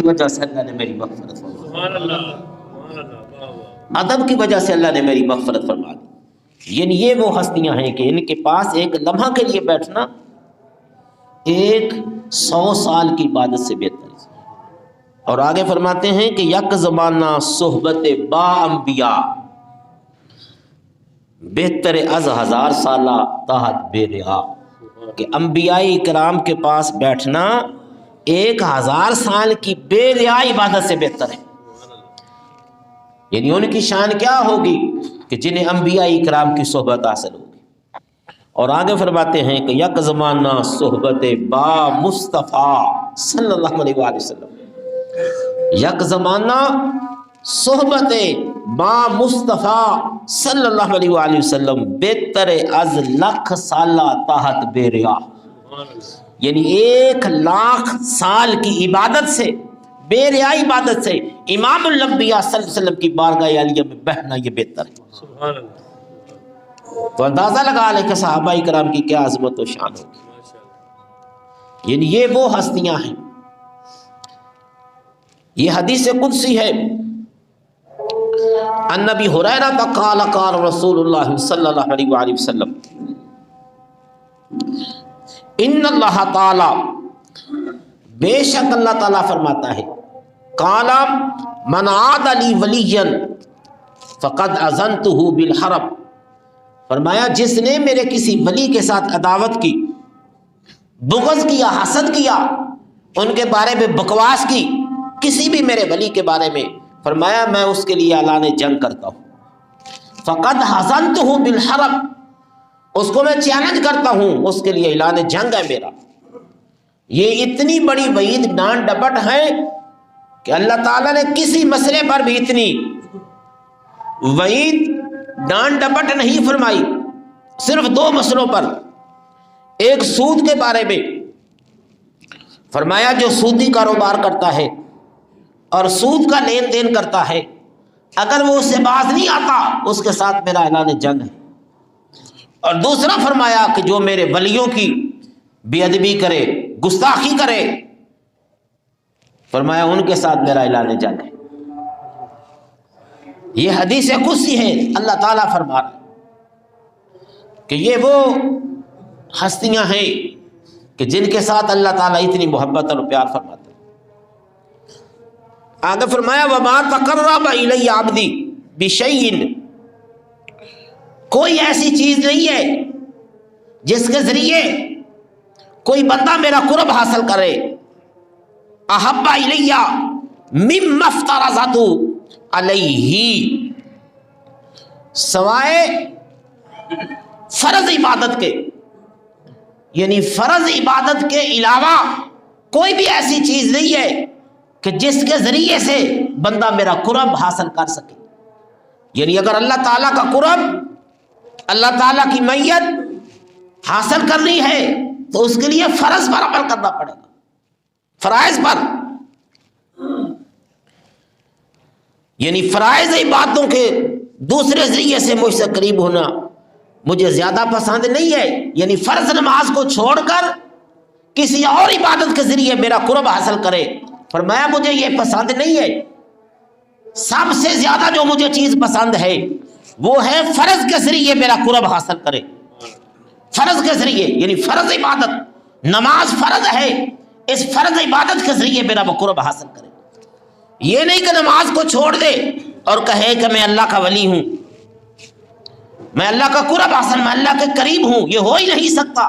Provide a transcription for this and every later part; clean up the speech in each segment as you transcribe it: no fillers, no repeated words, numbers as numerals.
کی وجہ سے اللہ نے میری مغفرت فرمائی، ادب کی وجہ سے اللہ نے میری مغفرت فرما دی۔ یعنی یہ وہ ہستیاں ہیں کہ ان کے پاس ایک لمحہ کے لیے بیٹھنا 100 سال کی عبادت سے بہتر ہے۔ اور آگے فرماتے ہیں کہ یک زمانہ صحبت با انبیاء بہتر از 1000 سالہ تحت بے رہا، کہ انبیاء کرام کے پاس بیٹھنا 1000 سال کی بے ریا عبادت سے بہتر ہے۔ یعنی ان کی شان کیا ہوگی کہ جنہیں انبیاء کرام کی صحبت حاصل ہوگی۔ اور آگے فرماتے ہیں کہ یک زمانہ صحبت با مصطفیٰ صلی اللہ علیہ وآلہ وسلم، یک زمانہ صحبت با مصطفیٰ صلی اللہ علیہ وآلہ وسلم بہتر از 1,00,000 سالہ تحت بے ریا، یعنی 1,00,000 سال کی عبادت سے، بے ریا عبادت سے امام الانبیاء صلی اللہ علیہ وسلم کی بارگاہ عالیہ میں بیٹھنا یہ بہتر ہے۔ سبحان اللہ۔ تو اندازہ لگا لے کہ صحابہ کرام کی کیا عظمت و شان ہوگی۔ یعنی یہ وہ ہستیاں ہیں۔ یہ حدیث قدسی ہے، ان نبی ہریرہ قال قال رسول اللہ صلی اللہ علیہ وآلہ وسلم ان اللہ تعالی، بے شک اللہ تعالیٰ فرماتا ہے، قال من عاد لی ولیا فقد اذنتہ بالحرب، فرمایا جس نے میرے کسی ولی کے ساتھ عداوت کی، بغض کیا، حسد کیا، ان کے بارے میں بکواس کی، کسی بھی میرے ولی کے بارے میں، فرمایا میں اس کے لیے اعلان جنگ کرتا ہوں۔ فقد حزنتہ بالحرب، اس کو میں چیلنج کرتا ہوں، اس کے لیے اعلان جنگ ہے میرا۔ یہ اتنی بڑی وعید ڈانٹ ڈپٹ ہے کہ اللہ تعالیٰ نے کسی مسئلے پر بھی اتنی وعید ڈانٹ ڈپٹ نہیں فرمائی، صرف 2 مسئلوں پر۔ ایک سود کے بارے میں فرمایا جو سودی کاروبار کرتا ہے اور سود کا لین دین کرتا ہے، اگر وہ اس سے باز نہیں آتا اس کے ساتھ میرا اعلان جنگ ہے۔ اور دوسرا فرمایا کہ جو میرے ولیوں کی بے ادبی کرے، گستاخی کرے، فرمایا ان کے ساتھ میرا اعلان جنگ ہے۔ یہ حدیث قدسی ہے، اللہ تعالیٰ فرما رہا ہے کہ یہ وہ ہستیاں ہیں کہ جن کے ساتھ اللہ تعالیٰ اتنی محبت اور پیار فرماتا ہے۔ آگے فرمایا وَمَا تَقَرَّبَ إِلَيَّ عَبْدِي بِشَيْءٍ، کوئی ایسی چیز نہیں ہے جس کے ذریعے کوئی بندہ میرا قرب حاصل کرے، احب الیہ مما افترضت علیہ، سوائے فرض عبادت کے، یعنی فرض عبادت کے علاوہ کوئی بھی ایسی چیز نہیں ہے کہ جس کے ذریعے سے بندہ میرا قرب حاصل کر سکے۔ یعنی اگر اللہ تعالیٰ کا قرب، اللہ تعالیٰ کی معیت حاصل کرنی ہے تو اس کے لیے فرض پر عمل کرنا پڑے گا، فرائض پر۔ یعنی فرائض عبادتوں کے دوسرے ذریعے سے مجھ سے قریب ہونا مجھے زیادہ پسند نہیں ہے۔ یعنی فرض نماز کو چھوڑ کر کسی اور عبادت کے ذریعے میرا قرب حاصل کرے، فرمایا مجھے یہ پسند نہیں ہے۔ سب سے زیادہ جو مجھے چیز پسند ہے وہ ہے فرض کے ذریعے میرا قرب حاصل کرے، فرض کے ذریعے، یعنی فرض عبادت، نماز فرض ہے، اس فرض عبادت کے ذریعے میرا وہ قرب حاصل کرے۔ یہ نہیں کہ نماز کو چھوڑ دے اور کہے کہ میں اللہ کا ولی ہوں، میں اللہ کا قرب حاصل، میں اللہ کے قریب ہوں، یہ ہو ہی نہیں سکتا۔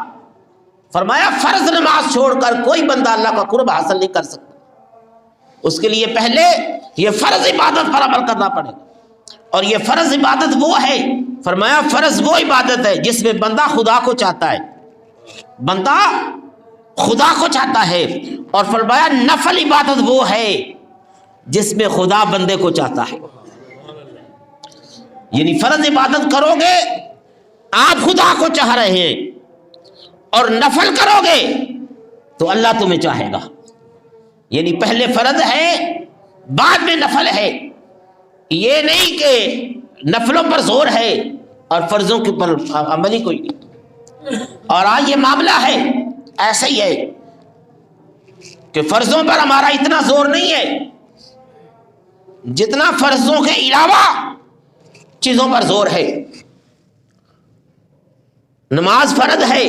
فرمایا فرض نماز چھوڑ کر کوئی بندہ اللہ کا قرب حاصل نہیں کر سکتا، اس کے لیے پہلے یہ فرض عبادت پر عمل کرنا پڑے گا۔ اور یہ فرض عبادت وہ ہے، فرمایا فرض وہ عبادت ہے جس میں بندہ خدا کو چاہتا ہے، بندہ خدا کو چاہتا ہے۔ اور فرمایا نفل عبادت وہ ہے جس میں خدا بندے کو چاہتا ہے۔ یعنی فرض عبادت کرو گے آپ خدا کو چاہ رہے ہیں، اور نفل کرو گے تو اللہ تمہیں چاہے گا۔ یعنی پہلے فرض ہے بعد میں نفل ہے، یہ نہیں کہ نفلوں پر زور ہے اور فرضوں کے پر عمل ہی کوئی نہیں۔ اور آج یہ معاملہ ہے ایسا ہی ہے کہ فرضوں پر ہمارا اتنا زور نہیں ہے جتنا فرضوں کے علاوہ چیزوں پر زور ہے. نماز فرض ہے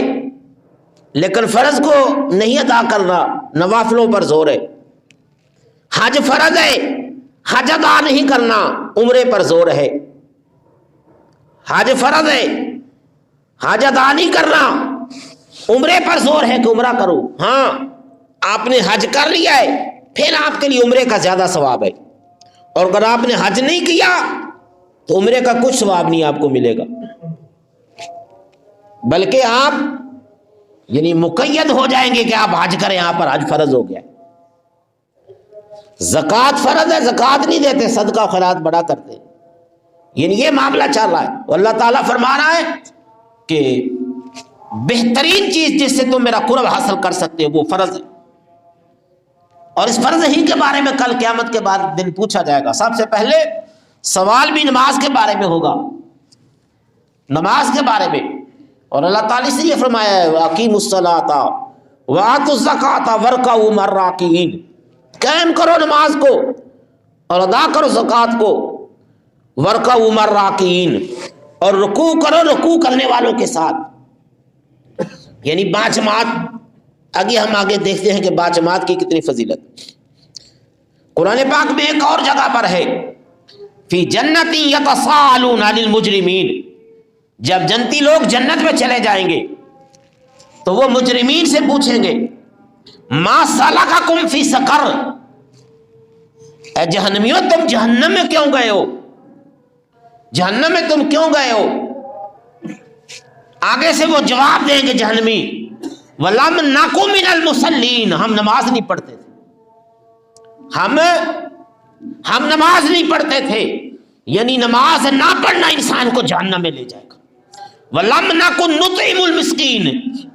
لیکن فرض کو نہیں ادا کرنا، نوافلوں پر زور ہے. حج فرض ہے، حج ادا نہیں کرنا، عمرے پر زور ہے. حج فرض ہے، حج ادا نہیں کرنا، عمرے پر زور ہے کہ عمرہ کرو. ہاں آپ نے حج کر لیا ہے پھر آپ کے لیے عمرے کا زیادہ ثواب ہے، اور اگر آپ نے حج نہیں کیا تو عمرے کا کچھ ثواب نہیں آپ کو ملے گا، بلکہ آپ یعنی مقید ہو جائیں گے کہ آپ حج کریں. یہاں پر حج فرض ہو گیا. زکوٰۃ فرض ہے، زکوٰۃ نہیں دیتے، صدقہ خیرات بڑا کرتے، یعنی یہ معاملہ چل رہا ہے. اللہ تعالیٰ فرما رہا ہے کہ بہترین چیز جس سے تم میرا قرب حاصل کر سکتے ہو وہ فرض ہے. اور اس فرض ہی کے بارے میں کل قیامت کے بعد دن پوچھا جائے گا. سب سے پہلے سوال بھی نماز کے بارے میں ہوگا، نماز کے بارے میں. اور اللہ تعالیٰ سے یہ فرمایا ہے وَأَقِيمُوا الصَّلَاةَ وَآتُوا الزَّكَاةَ وَارْكَعُوا مَعَ الرَّاكِعِينَ. قائم کرو نماز کو اور ادا کرو زکوٰۃ کو. وَارْكَعُوا مَعَ الرَّاكِعِينَ، اور رکوع کرو رکوع کرنے والوں کے ساتھ. یعنی باجماعت. آگے دیکھتے ہیں کہ باجماعت کی کتنی فضیلت. قرآن پاک میں ایک اور جگہ پر ہے فی جنت یتساءلون عن المجرمین. جب جنتی لوگ جنت میں چلے جائیں گے تو وہ مجرمین سے پوچھیں گے ما سلککم فی سقر، اے جہنمیوں تم جہنم میں کیوں گئے ہو، جہنم میں تم کیوں گئے ہو. آگے سے وہ جواب دیں گے جہنمی وَلَمْ نَكُ مِنَ الْمُصَلِّينَ، ہم نماز نہیں پڑھتے تھے، ہم نماز نہیں پڑھتے تھے. یعنی نماز نہ پڑھنا انسان کو جہنم میں لے جائے گا. وَلَمْ نَكُ نُطْعِمُ الْمِسْكِينَ،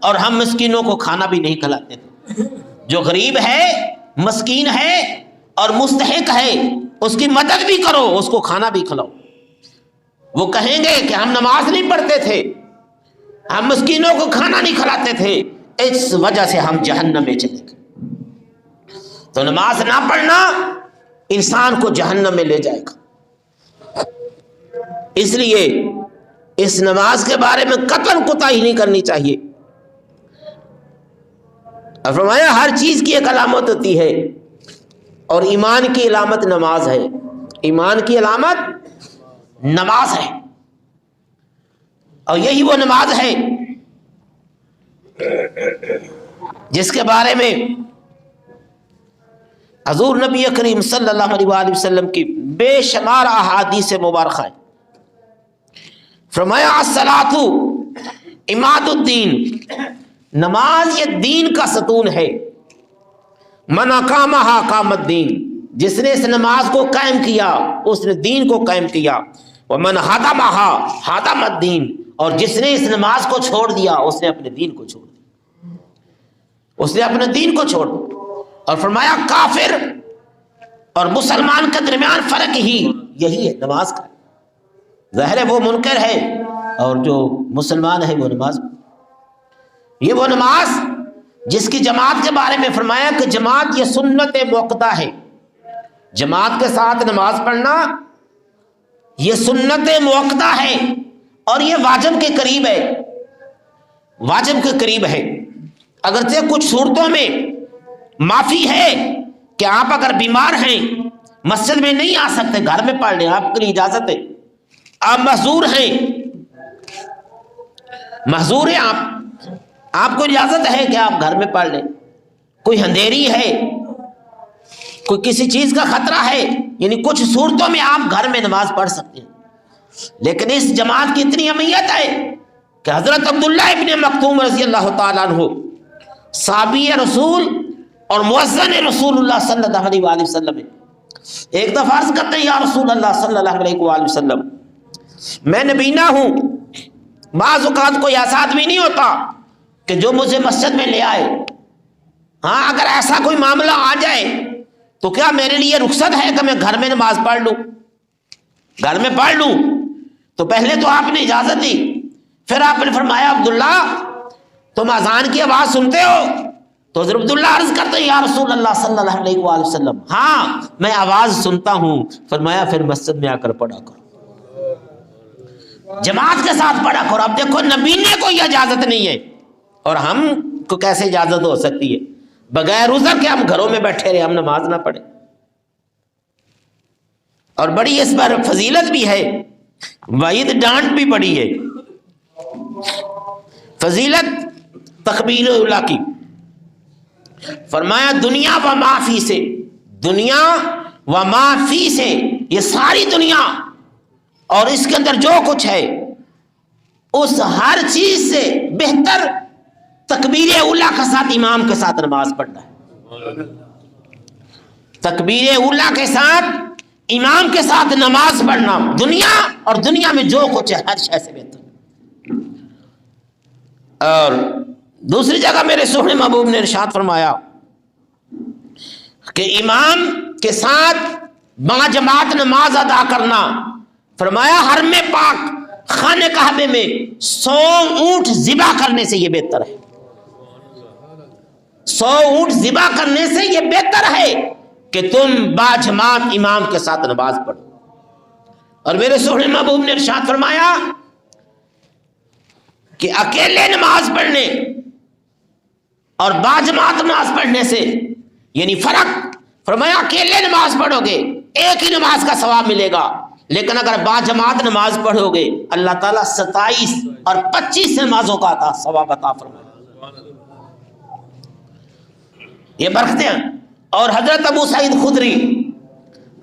اور ہم مسکینوں کو کھانا بھی نہیں کھلاتے تھے. جو غریب ہے، مسکین ہے اور مستحق ہے اس کی مدد بھی کرو، اس کو کھانا بھی کھلاؤ. وہ کہیں گے کہ ہم نماز نہیں پڑھتے تھے، ہم مسکینوں کو کھانا نہیں کھلاتے تھے، اس وجہ سے ہم جہنم میں چلے گئے. تو نماز نہ پڑھنا انسان کو جہنم میں لے جائے گا. اس لیے اس نماز کے بارے میں قطعاً کوتاہی نہیں کرنی چاہیے. اور فرمایا ہر چیز کی ایک علامت ہوتی ہے، اور ایمان کی علامت نماز ہے. ایمان کی علامت نماز ہے، اور یہی وہ نماز ہے جس کے بارے میں حضور نبی کریم صلی اللہ علیہ وآلہ وسلم کی بے شمار احادیث مبارکہ ہیں. فرمایا الصلاۃ عماد الدین، نماز یہ دین کا ستون ہے. من اقامہا اقام الدین، جس نے اس نماز کو قائم کیا اس نے دین کو قائم کیا. ومن ہدمہا ہدم الدین، اور جس نے اس نماز کو چھوڑ دیا اس نے اپنے دین کو چھوڑ دیا، اس نے اپنے دین کو چھوڑ دیا. اور فرمایا کافر اور مسلمان کے درمیان فرق ہی یہی ہے نماز کا. ظاہر ہے وہ منکر ہے اور جو مسلمان ہے وہ نماز. یہ وہ نماز جس کی جماعت کے بارے میں فرمایا کہ جماعت یہ سنت موقدہ ہے. جماعت کے ساتھ نماز پڑھنا یہ سنت موقدہ ہے اور یہ واجب کے قریب ہے، واجب کے قریب ہے. اگرچہ کچھ صورتوں میں معافی ہے کہ آپ اگر بیمار ہیں مسجد میں نہیں آ سکتے گھر میں پڑھ لیں، آپ کے لیے اجازت ہے. آپ معذور ہیں، معذور ہیں آپ کو اجازت ہے کہ آپ گھر میں پڑھ لیں. کوئی اندھیری ہے، کوئی کسی چیز کا خطرہ ہے، یعنی کچھ صورتوں میں آپ گھر میں نماز پڑھ سکتے ہیں. لیکن اس جماعت کی اتنی اہمیت ہے کہ حضرت عبداللہ ابن مکتوم رضی اللہ تعالیٰ عنہ صحابی رسول اور مؤذن رسول اللہ صلی اللہ علیہ وآلہ وسلم ایک دفعہ عرض کرتے ہیں یا رسول اللہ صلی اللہ علیہ وآلہ وسلم میں نبینا ہوں، بعض اوقات کوئی ایسا آدمی نہیں ہوتا کہ جو مجھے مسجد میں لے آئے. ہاں اگر ایسا کوئی معاملہ آ جائے تو کیا میرے لیے رخصت ہے کہ میں گھر میں نماز پڑھ لوں، گھر میں پڑھ لوں؟ تو پہلے تو آپ نے اجازت دی، پھر آپ نے فرمایا عبداللہ تم اذان کی آواز سنتے ہو تو حضرت عبداللہ عرض کرتے ہیں یا رسول اللہ صلی اللہ علیہ وآلہ وسلم ہاں میں آواز سنتا ہوں. فرمایا پھر مسجد میں آ کر پڑھا کرو, جماعت کے ساتھ پڑھا کرو. اب دیکھو نبی نے کوئی اجازت نہیں ہے اور ہم کو کیسے اجازت ہو سکتی ہے بغیر عذر کے ہم گھروں میں بیٹھے رہے, ہم نماز نہ پڑھے. اور بڑی اس پر فضیلت بھی ہے, وعید ڈانٹ بھی بڑی ہے. فضیلت تکبیر اولیٰ کی. فرمایا دنیا و معافی سے, دنیا و معافی سے, یہ ساری دنیا اور اس کے اندر جو کچھ ہے اس ہر چیز سے بہتر تکبیر اولیٰ کے ساتھ امام کے ساتھ نماز پڑھنا ہے. تکبیر اولیٰ کے ساتھ امام کے ساتھ نماز پڑھنا دنیا اور دنیا میں جو کچھ ہے ہر شے سے بہتر. اور دوسری جگہ میرے سونے محبوب نے ارشاد فرمایا کہ امام کے ساتھ باجماعت نماز ادا کرنا, فرمایا حرم پاک خانہ کعبے میں 100 اونٹ ذبح کرنے سے یہ بہتر ہے. 100 اونٹ ذبح کرنے سے یہ بہتر ہے کہ تم باجماعت امام کے ساتھ نماز پڑھو. اور میرے سونے محبوب نے ارشاد فرمایا کہ اکیلے نماز پڑھنے اور باجماعت نماز پڑھنے سے یعنی فرق. فرمایا اکیلے نماز پڑھو گے ایک ہی نماز کا ثواب ملے گا, لیکن اگر باجماعت نماز پڑھو گے اللہ تعالیٰ 27 اور 25 نمازوں کا ثواب عطا فرمائے. یہ برکتیں. اور حضرت ابو سعید خدری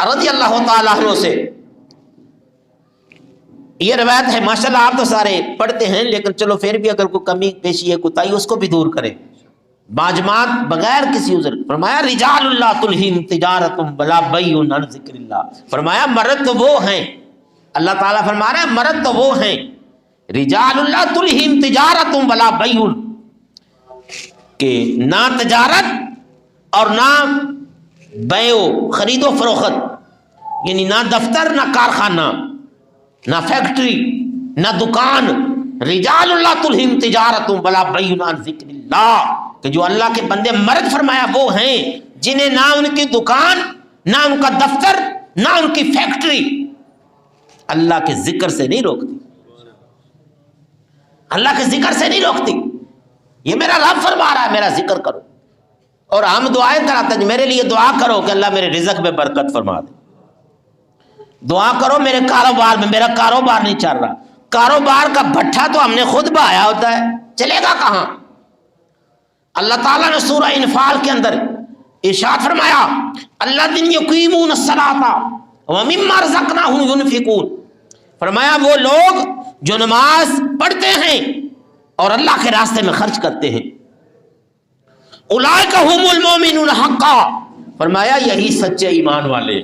رضی اللہ تعالیٰ عنہ سے یہ روایت ہے, ماشاءاللہ آپ تو سارے پڑھتے ہیں لیکن چلو پھر بھی اگر کوئی کمی پیشی ہے کوتاہی اس کو بھی دور کریں. باجماعت بغیر کسی عذر. فرمایا رجال اللہ تلہم تجارت ولا بیع عن ذکر اللہ. فرمایا مرد تو وہ ہیں, اللہ تعالیٰ فرما رہے ہیں مرد تو وہ ہیں رجال اللہ تلہم تجارت ولا بیع, کہ نہ تجارت اور نہ بیع خرید و فروخت, یعنی نہ دفتر نہ کارخانہ نہ فیکٹری نہ دکان. رجال اللہ تلہم تجارت ولا بیع عن ذکر اللہ, کہ جو اللہ کے بندے مرد فرمایا وہ ہیں جنہیں نہ ان کی دکان نہ ان کا دفتر نہ ان کی فیکٹری اللہ کے ذکر سے نہیں روکتی, اللہ کے ذکر سے نہیں روکتی. یہ میرا رب فرما رہا ہے میرا ذکر کرو, اور ہم دعائیں کراتے ہیں میرے لیے دعا کرو کہ اللہ میرے رزق میں برکت فرما دے. دعا کرو میرے کاروبار میں, میرا کاروبار نہیں چل رہا. کاروبار کا بھٹا تو ہم نے خود بہایا ہوتا ہے, چلے گا کہاں. اللہ تعالیٰ نے سورہ انفال کے اندر ارشاد فرمایا الذین یقیمون الصلاۃ ومما رزقناہم ینفقون. فرمایا وہ لوگ جو نماز پڑھتے ہیں اور اللہ کے راستے میں خرچ کرتے ہیں. اولئک ھم المؤمنون حقا. فرمایا یہی سچے ایمان والے.